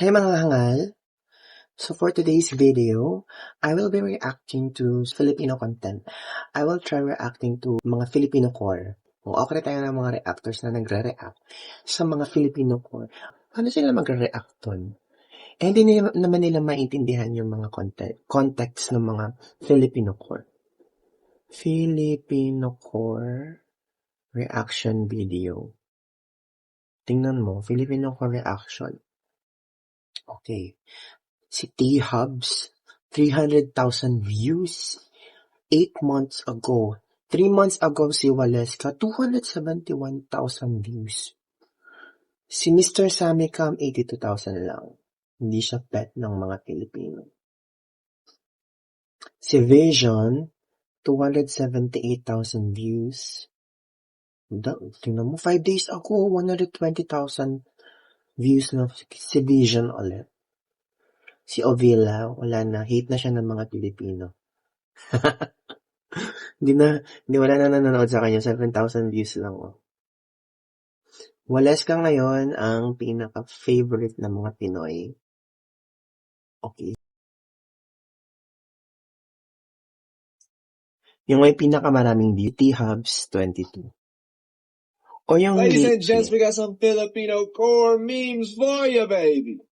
Hey mga hangal! So for today's video, I will be reacting to Filipino content. I will try reacting to mga Filipino core. Kung okay tayo ng mga reactors na nagre-react sa mga Filipino core, paano sila magre-react dun? Eh, hindi naman nila maintindihan yung mga context ng mga Filipino core. Filipino core reaction video. Tingnan mo, Filipino core reaction. Okay. Si T-Hubs, 300,000 views 8 months ago. 3 months ago si Waleska, 271,000 views. Si Mr. Samicam, 82,000 lang. Hindi siya pet ng mga Pilipino. Si Vision, 278,000 views. Tingnan mo, 5 days ago, 120,000 views na si Vision ulit. Si Ovila, wala na. Hate na siya ng mga Pilipino. Wala na nanonood sa kanya. 7,000 views lang. Oh. Waleska ngayon ang pinaka-favorite ng mga Pinoy. Okay. Yung may pinakamaraming view, T-Hubs, 22. O yung Ladies and gents, we got some Filipino core memes for you, baby.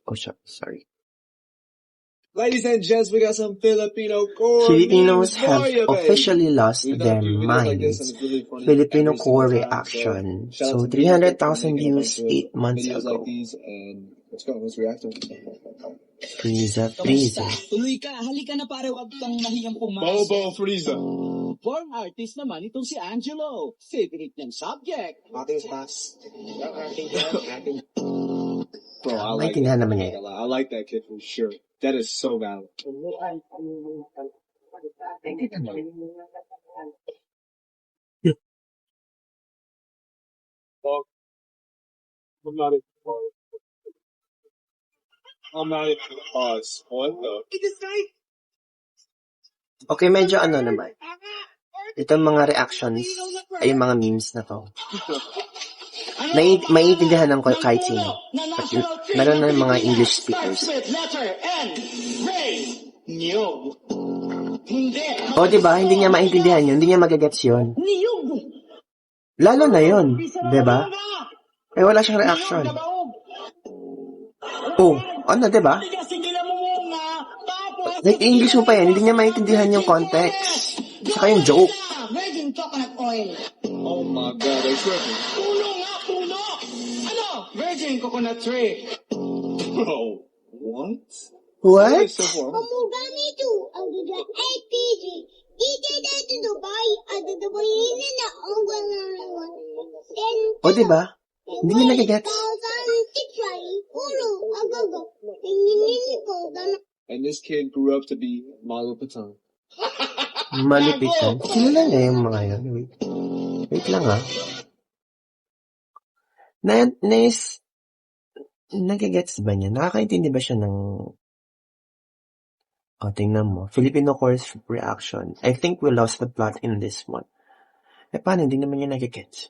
Oh, sorry. Ladies and gents, we got some Filipino core Filipinos memes for have you, baby. officially lost We've their done a few videos like this, minds. and it's really funny Filipino every core single time. reaction. Shout out So to me for 300,000 making a views bunch of 8 months videos ago. like these, and let's go, let's react to them. Frieza. Tuloy ka, halika na pare, wag kang mahiyang pumasok. Bobo Frieza. Born artist naman itong si Angelo. Favorite niyang subject. Acting class. Bro, I May like tindahan that. naman niya. I like that kid for sure. That is so valid. I'm not even spoiled though. Okay, medyo ano naman. Itong mga reactions, ay yung mga memes na to. Maiintindihan ng kahit sino. Lalo na yung mga English speakers. O, diba? Hindi niya maintindihan yun. Hindi niya magagets yun. Lalo na yun. Diba? Eh, wala siyang reaction. Oh, ano, diba? Like, English mo pa yan. Hindi niya maintindihan yung context. Saka yung joke. Virgin coconut oil. Oh my god, they're tripping. Puno nga, puno! Ano? Virgin coconut tree. Bro, what? What? Ganito ang duda LPG. Dito dito Dubai. At Dubai na ang gano'n. O, diba? Hindi niya nagagets. And this kid grew up to be Malo Patang. Malupitan. Kilala niya yung mga yun. Wait lang ah. Nagagets ba niya? Nakakaintindi ba siya ng... O, tingnan mo. Filipino course reaction. I think we lost the plot in this one. Eh, paano? Hindi naman niya nagagets.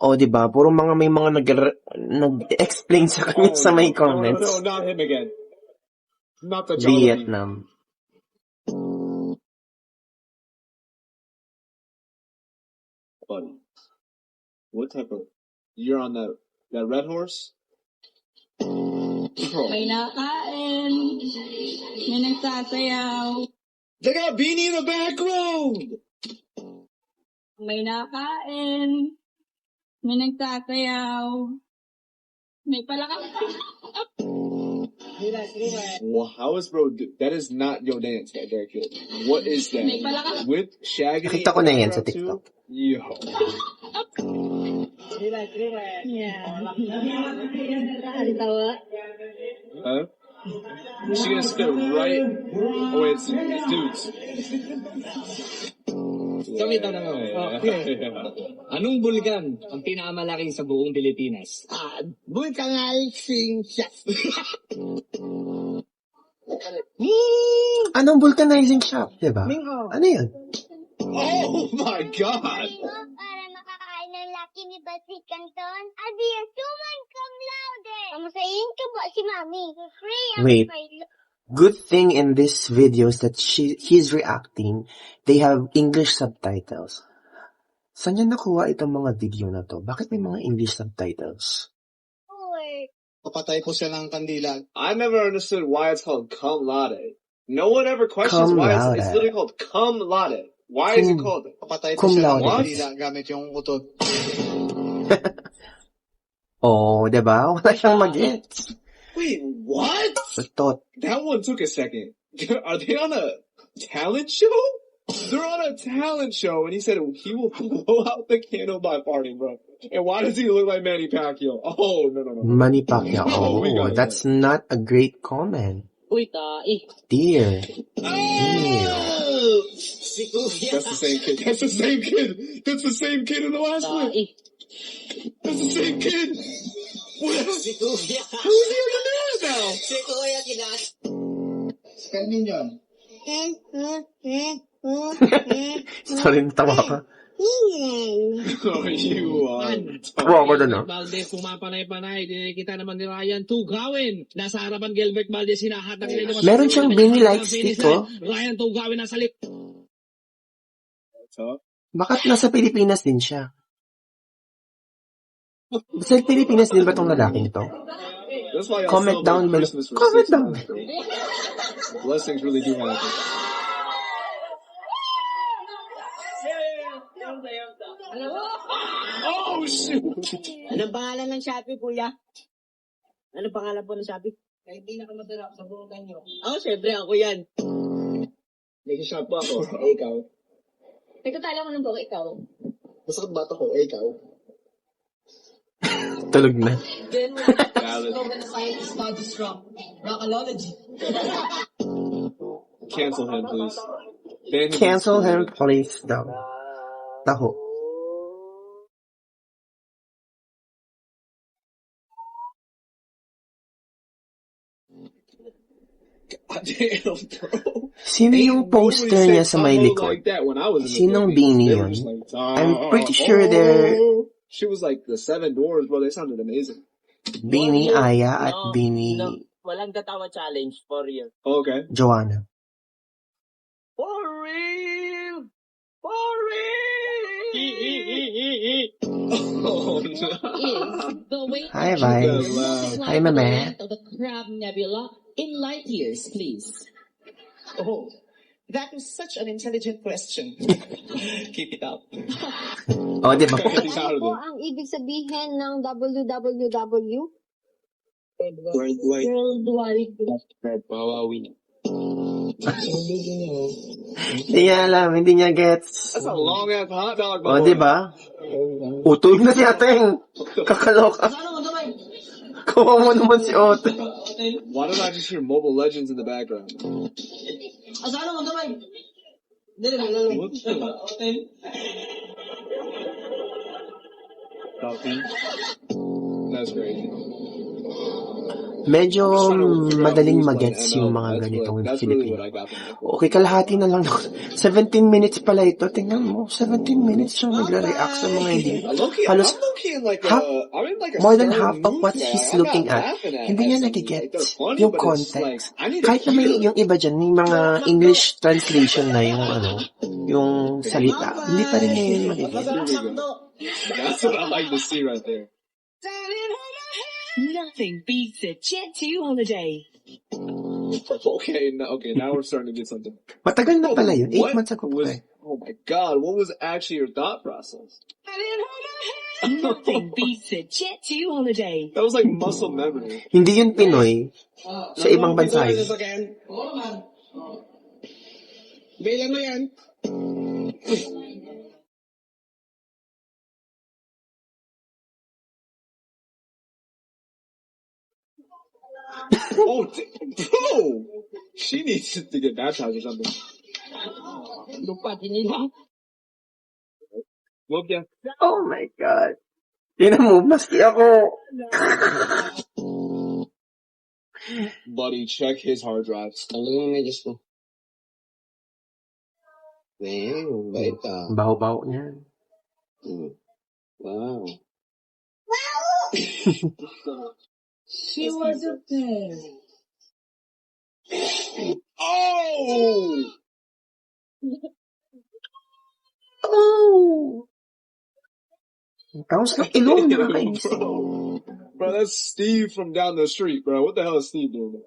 O, diba? Puro may mga nag-explain sa kanya sa may comments. No, not him again. Not the Vietnam. Buddy, what type of... You're on that red horse? Bro. May nakain, may nagsasayaw, They got Beanie in the background! may nakain, may nagsasayaw, may palakang. Well, how is bro? That is not your dance right there, kid. What is that? May palakang. With Shaggy? Nakita ko na yan sa TikTok. Yo. Huh? She gonna spit right? Oh, it's dudes. Kami tanong ako. Anong bulkan ang pinakamalaki sa buong Pilipinas? Vulcanized shop. Anong vulcanizing shop, diba? Mingo. Ano yun? Oh my god! Para makakain ng laki ni Basik Canton. Adios, suman cum laude. Kamusayin ka ba si Mami? Free ang Wait. file. Good thing in this video is that he's reacting. They have English subtitles. Saan niya nakuha itong mga video na to? Bakit may mga English subtitles? Papatay po siya ng kandila. I never understood why it's called cum laude. No one ever questions Cum why laude. it's literally called cum laude. Why is it Cum- called that? Papatay po Cum siya ng laude. kandila gamit yung utot. Oh, diba? Wala siyang mag-gets. Wait, what? Utot. That one took a second. Are they on a talent show? They're on a talent show, and he said he will blow out the candle by farting, bro. And why does he look like Manny Pacquiao? Oh, no. Manny Pacquiao. Oh, we got Oh, it. that's not a great comment. Uy, tae. Dear. Si Kuya. That's the same kid. That's the same kid. That's the same kid in the last one. Tae. That's the same kid. What? Si Kuya. Who's he on the news now? Si Kuya kinas. Kanin yun. Sorry, natawa ka. Oh, you are. Tawa ko doon, ah. Valdez pumapanay-panay. Kita naman ni Ryan Tugawin. Nasa harapan Gilbert Valdez hinahatak nila. Meron siyang Bini light stick, oh. Ryan Tugawin nasa lip. Bakit nasa Pilipinas din siya? Sa Pilipinas din ba tong lalaking to? That's why y'all Comment celebrate down below. Christmas for Comment 6 down. months. Blessings really do happen. Oh, shoot! Anong pangalan ng Shopee, Kuya? Anong pangalan po ng Shopee? Hindi na ka masarap sa bukan nyo. Oh, syempre ako yan. Nag-shop po ako. Eh, ikaw. Nagtatala ko ng buhok, ikaw. Masakit ba ito ko? Eh, ikaw. Tulog na. Then we're gonna science studies from rockology. Cancel him, please. Ban him. Cancel him, please, daw. Taho. God damn, bro. Sino yung poster niya sa may likod? Like that when I was in the Sinong Philippines. Beanie They were yun? just like, I'm pretty sure they're She was like the Seven Dwarfs, bro. They sounded amazing. Beanie Aya at Beanie No, walang tatawa challenge for real. Okay. Joanna. For real! For real! Oh, no. The way Hi, That's Vice. loud. Hi, Mama. of the Crab Nebula in light years, please. Oh, that is such an intelligent question. Keep it up. Oh, di ba? He's out of Po there. ang ibig sabihin ng www? Worldwide. Worldwide. Wawawi. Hindi niya alam, hindi niya gets. That's a long ass hot dog, Oh, boy. di ba? Utog na si Ateng. Kakaloka. Kawa mo naman si Ote. Why don't I just hear Mobile Legends in the background? What the- Coffee? That's crazy. Medyo I'm just trying to figure out madaling who's playing magets yung ML. mga That's ganitong that's really Filipino. what I got from that. Okay, kalahati na lang. 17 minutes pala ito. Tingnan mo, 17 minutes siya nagre-react sa mga hindi. Low-key, Halos I'm low-key in like half- I'm in like a more than certain half of mood what today. he's I'm looking not at, laughing at hindi niya some, nagigets like, they're funny, yung but it's just like, context. I need to Kahit na may hear it. yung iba dyan, may mga English translation na yung yung salita. Hindi pa rin niya yun magigets. Here we go. That's what I like to see right there. Nothing beats a Jet 2 holiday. Okay, now we're starting to get something. Matagal na pala yun. 8 What months ago was, pa eh. oh my god, what was actually your thought process? Nothing beats a Jet 2 holiday. That was like muscle memory. Hindi yun Pinoy. Sa ibang bansa yun. Bilang mo yan. Oh, bro! She needs to get baptized or something. Lupa, tinila. Whoop ya. Oh my God. Yan mo, maski ako. Buddy, check his hard drives. Ang medyo ko. Bait ah. Baho-baho niyan. Wow. She was a bear. Oh! Oh! Tapos ng ilong, nakakainis. Bro, that's Steve from down the street, bro. What the hell is Steve doing?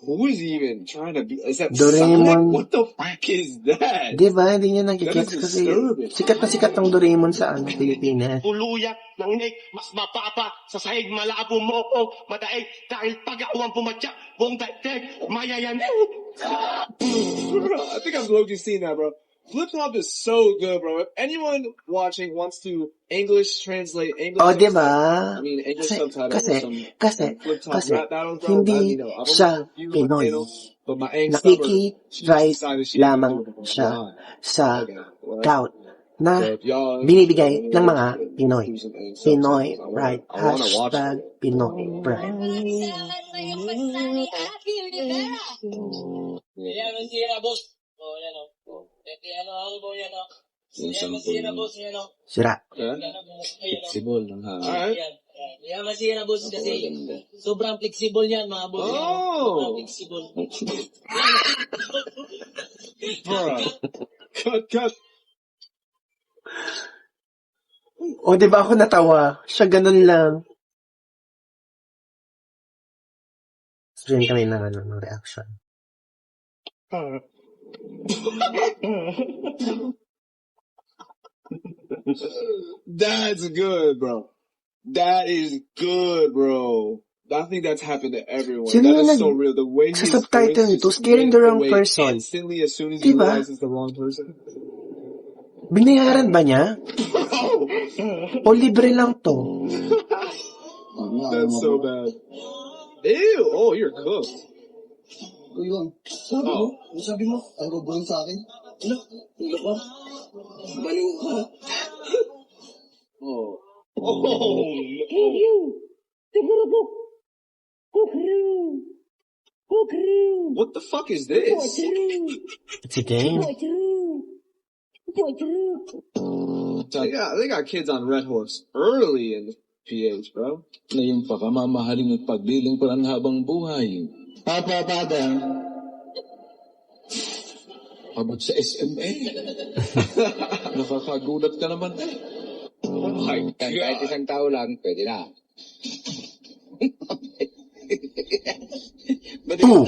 Who is he even trying to be? Is that Doraemon. Sonic? What the fuck is that? Diba? Hindi niya That nagigets is kasi disturbing. sikat ang Doraemon sa Pilipinas. Tuluyak ng inig, mas mapapa sa sahig malabo mo ko madaig dahil pag-awang pumatya buong daigdig mayayanig. Bro, I think I've low-key seen that, bro. Flip Top is so good, bro. If anyone watching wants to English translate English, Oh, diba? English subtitles, Kasi, Flip Top rap battles, bro. hindi I don't siya know if you Pinoy. know, but my aunt stubborn, she just Nakiki-write decided she lamang didn't do it. siya sa Okay, well, tout na so if y'all binibigay ng mga Pinoy. do some subtitles, Pinoy I Pride. wanna watch Hashtag it. Pinoy Pride. Yan ang sira, boss. Oh, yan o. Ano ako po yan o. Yan masira, boss. Yan o. Sira. Flexible ng Alright. Yan masira, boss. Kasi sobrang flexible yan, mga boss. Oh. Sobrang flexible. Bro. Cut. O, diba ako natawa? Siya ganun lang. Stream kami ng reaction. That's good, bro. That is good, bro. I think that's happened to everyone. Sino That yung is so real. The way sa his subtitle voice nito, just scaring went the wrong away person. instantly as soon as he Diba? realizes the wrong person. Binayaran ba niya? O libre lang to? That's so bad. Ew! Oh, you're cooked. Yun. Oh. Sabi mo, ang robuhin sa akin. Ano? Ano ba? Baliw ka. Oh. Oh, no. What the fuck is this? It's a game. They got kids on Red Horse early in PH, bro. Na yung pakamamahaling at pagbiling paran habang buhay. Papa, father. Abot sa SMA. Nakakagulat ka naman eh. Oh my Kahit god. isang tao lang, pwede na. Ooh.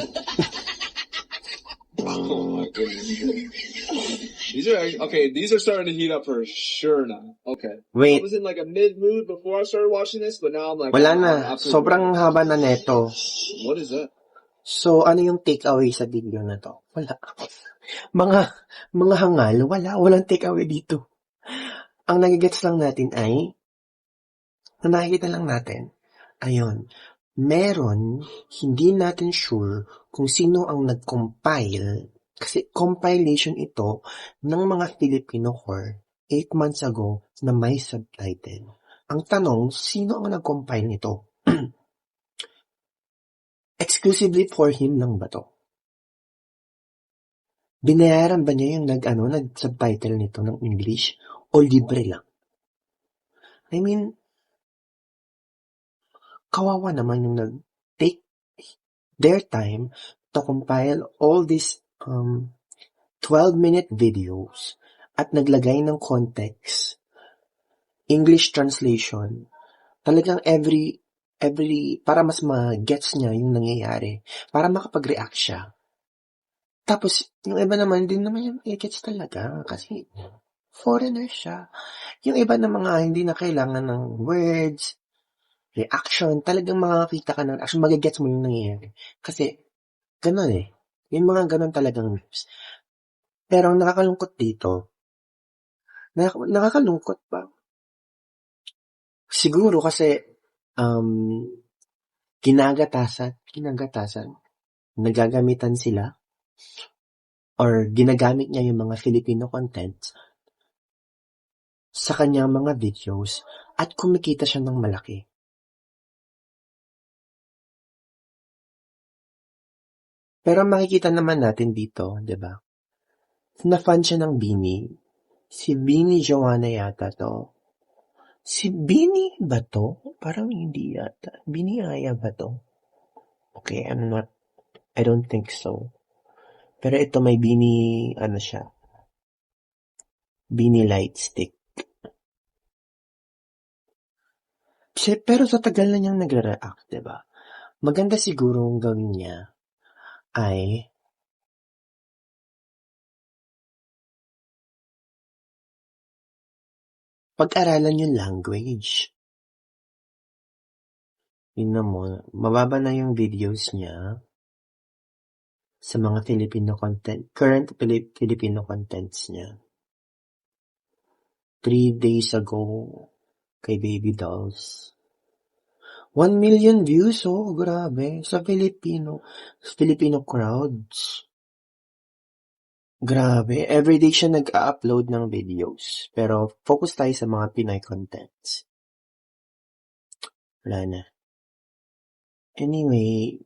Oh my goodness. These are starting to heat up for sure now. Okay. I Wait. was in like a mid mood before I started watching this, but now I'm like, Wala I'm na. absolutely- Sobrang haba na neto. What is that? So, ano yung takeaway sa video na to? Wala. Mga hangal, walang takeaway dito. Ang nagigets lang natin ay, ang nakikita lang natin, ayun, meron, hindi natin sure kung sino ang nag-compile, kasi compilation ito ng mga Filipino core 8 months ago na may subtitle. Ang tanong, sino ang nag-compile nito? Exclusively for him lang ba to? Binayaran ba niya yung nag-subtitle nito ng English o libre lang? I mean, kawawa naman yung nag-take their time to compile all these 12-minute videos at naglagay ng context, English translation, talagang every para mas ma-gets niya yung nangyayari, para makapag-react siya. Tapos, yung iba naman, din naman yung i-gets talaga, kasi foreigner siya. Yung iba na mga hindi na kailangan ng words, reaction, talagang makakita ka ng reaction, mag-gets mo yung nangyayari. Kasi, ganun eh. Yung mga ganun talagang news. Pero ang nakakalungkot dito, nakakalungkot ba? Siguro kasi, ginagatasan, nagagamitan sila, or ginagamit niya yung mga Filipino content sa kanyang mga videos at kumikita siya ng malaki. Pero makikita naman natin dito, di ba? Na-fan siya ng Beanie. Si Beanie Joanna yata to. Si Beanie ba to? Parang hindi yata. Beanie Aya ba to? Okay, I don't think so. Pero ito may Beanie, siya. Beanie light stick. Pero sa tagal na niyang nagre-react, diba? Maganda siguro ang gawin niya ay pag-aralan yung language. Tingnan mo, mababa na yung videos niya sa mga Filipino content, current Filipino contents niya. 3 days ago, kay Baby Dolls. 1 million views, grabe. Sa Filipino crowds. Grabe. Everyday siya nag-upload ng videos. Pero focus tayo sa mga Pinoy contents. Wala na. Anyway,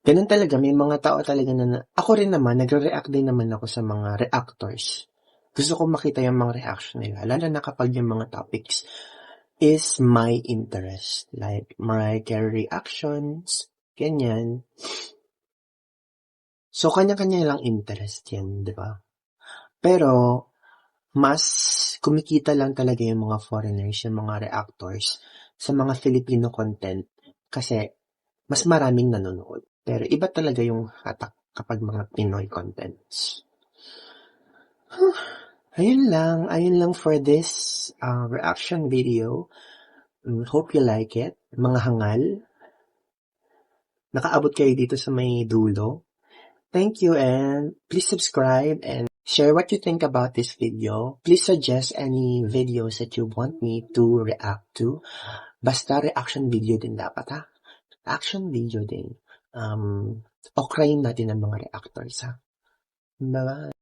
ganun talaga. May mga tao talaga na ako rin naman, nagre-react din naman ako sa mga reactors. Gusto ko makita yung mga reaction nila. Lalo na kapag yung mga topics is my interest. Like, Mariah Carey reactions, ganyan. So, kanya-kanya lang interest yan, di ba? Pero, mas kumikita lang talaga yung mga foreigners, yung mga reactors sa mga Filipino content kasi mas maraming nanonood. Pero iba talaga yung hatak kapag mga Pinoy contents. Ayun lang for this reaction video. Hope you like it. Mga hangal. Nakaabot kayo dito sa may dulo. Thank you and please subscribe and share what you think about this video. Please suggest any videos that you want me to react to. Basta reaction video din dapat ha. Action video din. Okrayin natin ang mga reactors ha. Bye-bye.